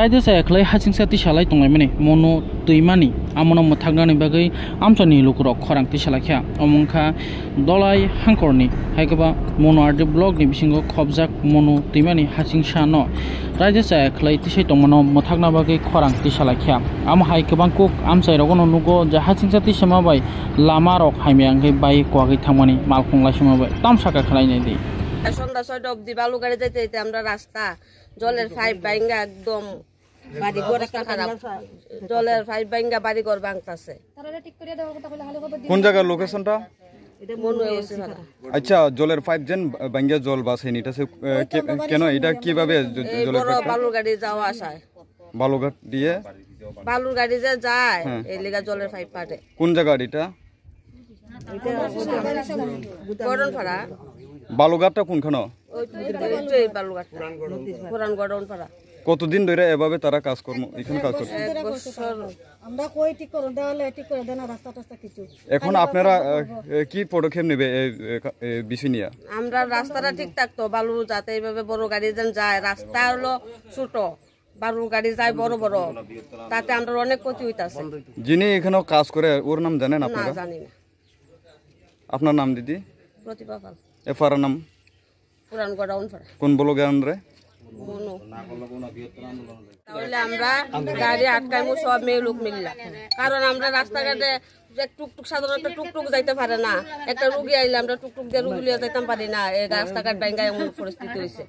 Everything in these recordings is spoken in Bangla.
Raja saya kelai hacing sati salai tongai mani mono tuimani amono mothagani bagai amsani lukurok khorang ti salakha omongkha dolai hangkorni haikaba mono arte blog ni bisingo khobjak mono tuimani hacing sano Raja saya kelai ti sai tongmono mothagna bagai khorang ti salakha am haikabang kok amsai rogono nugo ja hacing sati samabai lama rok haimiangai bai kwagi thangmani malkhonglai samabai tamsaka khlai nei di সন্ধ্যা ৬টা অবধি বালু গাড়ি যেতে যেতে আমরা রাস্তা জলের পাইপ ভাঙা একদম বাড়িঘর একটা খারাপ জলের পাইপ ভাঙা বাড়িঘর ভাঙতাছে কোন জায়গার লোকেশনটা এটা মনে হয়েছে আচ্ছা জলের পাইপ যেন ভাঙা জল বাসেনি এটা কেন এটা কিভাবে জলের বড় বালু গাড়ি যাওয়া আসায় বালুঘাট দিয়ে বালুর গাড়ি যে যায় এই লাগা জলের পাইপ পাটে কোন জায়গা এটা গড়নপাড়া বালুঘাটটা কোনখানে ওই বালুঘাটটা পুরান গড়নপাড়া কতদিন ধরে এভাবে তারা কাজকর্ম এখানে কাজ করছে আমরা কই ঠিক করে দেওয়ালে ঠিক করে দেনা রাস্তা টাস্তা কিছু এখন আপনারা কি পদক্ষেপ নেবে এই বিষয় নিয়ে আমরা রাস্তাটা ঠিক থাকতো বালু যাতে এইভাবে বড় গাড়ি যেন যায় রাস্তা হলো ছোট বালু গাড়ি যায় বড় বড় তাতে আমরা অনেক ক্ষতি হইতাছে যিনি এখানে কাজ করে ওর নাম জানেন আপনারা না জানি না আপনার নাম দিদি প্রতিভা পাল এফআর নাম পুরান গড়নপাড়া কোন ব্লগের রে তাহলে আমরা গাড়ি আটকাইমু সব মেয়ে লোক মিললা কারণ আমরা রাস্তাঘাটে টুকটুক সাধারণত টুকটুক যাইতে পারে না একটা রুগী আইলে আমরা টুকটুক দিয়ে রুগী লিয়ে যাইতাম পারি না এই রাস্তাঘাট ভাঙ্গা এমন পরিস্থিতি হয়েছে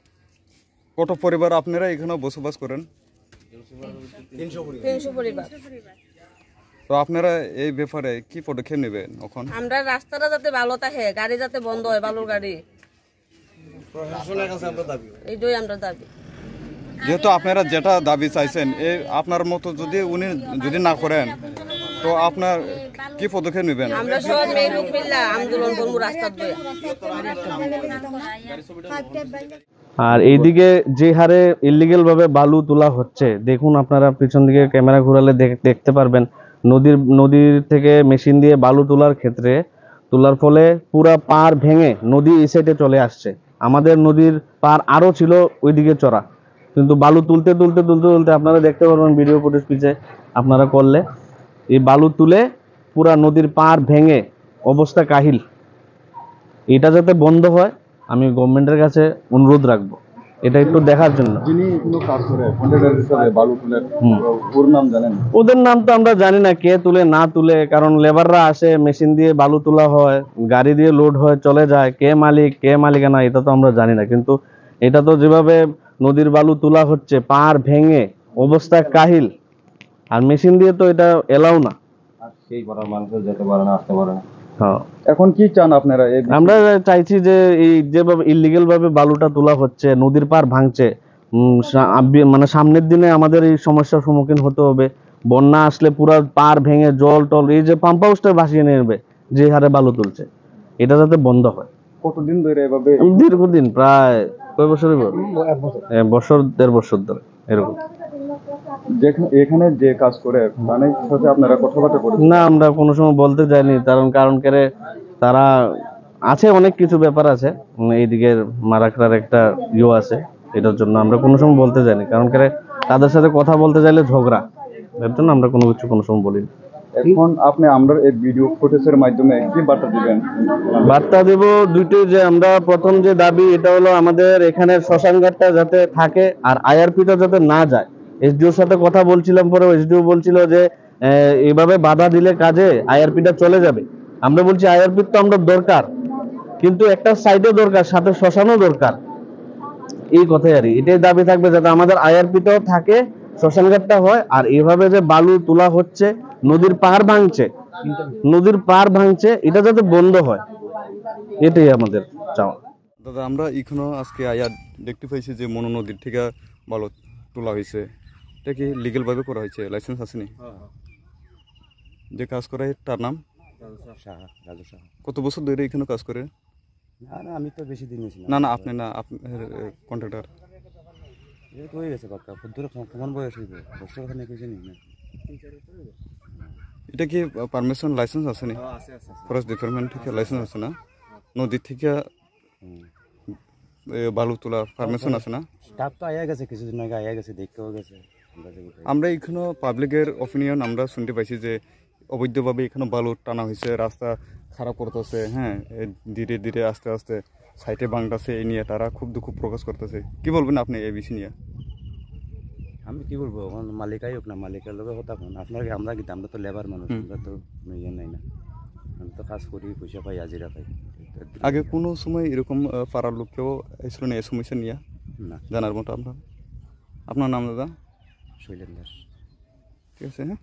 কত পরিবার আপনারা এখানে বসবাস করেন 300 পরিবার তো আপনারা এই ব্যাপারে কি পদক্ষেপ নেবেন এখন আমরা রাস্তাটা যাতে ভালো থাকে গাড়ি যাতে বন্ধ হয় বালুর গাড়ি প্রশাসনের কাছে আমরা দাবি এইটাই আমরা দাবি যেহেতু আপনারা যেটা দাবি চাইছেন এই আপনার মতো যদি উনি যদি না করেন তো আপনার কি পদক্ষেপ নেবেন আমরা সব মেয়ে লোক মিললা আন্দোলন করব রাস্তা ধরে আর এইদিকে যে হারে ইলিগ্যাল ভাবে বালু তোলা হচ্ছে দেখুন আপনারা পিছন দিকে ক্যামেরা ঘোরালে দেখতে পারবেন নদীর থেকে মেশিন দিয়ে বালু তোলার ক্ষেত্রে তোলার ফলে পুরা পাড় ভেঙে নদী এই সাইডে চলে আসছে আমাদের নদীর পাড় আরো ছিল ওইদিকে চড়া কিন্তু বালু তুলতে আপনারা দেখতে পারবেন ভিডিও ফুটেজ পিছে আপনারা করলে এই বালু তুলে পুরা নদীর পাড় ভেঙে অবস্থা কাহিল এটা যাতে বন্ধ হয় আমি গভর্নমেন্টের কাছে অনুরোধ রাখবো এটা একটু দেখার জন্য যিনি কোনো কাজ করে কন্ট্রাক্টর হিসেবে বালু তুলে ওর নাম জানেন ওদের নাম তো আমরা জানি না কে তুলে না তুলে কারণ লেবাররা আসে মেশিন দিয়ে বালু তোলা হয় গাড়ি দিয়ে লোড হয় চলে যায় কে মালিকানা এটা তো আমরা জানি না কিন্তু এটা তো যেভাবে নদীর বালু তোলা হচ্ছে পাড় ভেঙে অবস্থা কাহিল আর মেশিন দিয়ে তো এটা এলাও না আর সেই পাড়ার মানুষ যেতে পারে না আসতে পারে না এখন কি চান আপনারা আমরা চাইছি যে এই যেভাবে ইলিগ্যাল ভাবে বালুটা তোলা হচ্ছে নদীর পাড় ভাঙছে মানে সামনের দিনে আমাদের এই সমস্যার সম্মুখীন হতে হবে বন্যা আসলে পুরো পাড় ভেঙে জল টল এই যে পাম্প হাউসটা ভাসিয়ে নেবে যে হারে বালু তুলছে এটা যাতে বন্ধ হয় কতদিন ধরে এভাবে দীর্ঘদিন প্রায় কয় বছরই বছর 1.5 বছর ধরে এরকম এখানে যে কাজ করে তাদের সাথে আপনারা কথাবার্তা করেছেন না আমরা কোনো সময় বলতে যাইনি কারণ করে তারা আছে অনেক কিছু ব্যাপার আছে এইদিকে মারাকড়ার একটা আছে এটার জন্য আমরা কোনো সময় বলতে যাইনি কারণ করে তাদের সাথে কথা বলতে যাইলে ঝগড়া এর জন্য আমরা কোনো সময় বলিনি এখন আপনি আমরা এই ভিডিও ফুটেজের মাধ্যমে কি বার্তা দিবেন বার্তা দেব দুইটাই যে আমরা প্রথম যে দাবি এটা হলো আমাদের এখানে শ্মশানঘাটটা যাতে থাকে আর আইআরপিটা যাতে না যায় এসডিওর সাথে কথা বলছিলাম পরে এসডিও বলছিল যে এইভাবে বাধা দিলে কাজে আইআরপিটা চলে যাবে আমরা বলছি আইআরপি তো আমরা দরকার কিন্তু একটা সাইডে দরকার সাথে শ্মশানও দরকার এই কথাই আর এটাই দাবি থাকবে যাতে আমাদের আইআরপিটাও থাকে শ্মশানঘাটটা হয় আর এইভাবে যে বালু তোলা হচ্ছে নদীর পাড় ভাঙছে এটা যাতে বন্ধ হয় এটাই আমাদের চাওয়া দাদা আমরা এখনো আজকে আয়া দেখতে পাইছি যে মনো নদীর থেকে বালু তোলা হয়েছে এটা কি লিগ্যাল ভাবে করা হয়েছে লাইসেন্স আসেনি যে কাজ করে তার নাম রাজু সাহা কত বছর ধরে এখানে কাজ করে না আমি তো বেশি দিন না আপনি না আপনার কন্ট্রাক্টর হয়ে গেছে পাক্কা কেমন বয়স হইবে বছর ওখানে কিছু নেই না এটা কি পারমিশন লাইসেন্স আসেনি ফরেস্ট ডিপার্টমেন্ট থেকে লাইসেন্স আছে না নদী থেকে বালু তোলা পারমিশন আছে না স্টাফ তো আয়া গেছে কিছুদিন আগে আয়া গেছে দেখতেও গেছে আমরা যে উঠাই আমরা এখানে পাবলিকের অপিনিয়ন আমরা শুনতে পাইছি যে অবৈধভাবে এখানে বালু টানা হয়েছে, রাস্তা খারাপ করতেছে, হ্যাঁ ধীরে ধীরে আস্তে আস্তে সাইটে ভাঙতেছে, এই নিয়ে তারা খুব দুঃখ প্রকাশ করতেছে। কি বলবেন আপনি এই বিষয় নিয়ে? আমি কি বলবো, এখন মালিকাই হোক না, মালিকের লোকের কথা কোন আপনার আমরা কি, আমরা তো লেবার মানুষ, আমরা তো কোনো ইয়ে নাই না, আমি তো কাজ করি, পয়সা পাই, হাজিরা পাই। আগে কোনো সময় এরকম পাড়ার লোককেও এসেছিল না এই সমস্যা নিয়ে না, জানার মতো? আপনার নাম দাদা? শৈলেন দাস। ঠিক আছে, হ্যাঁ।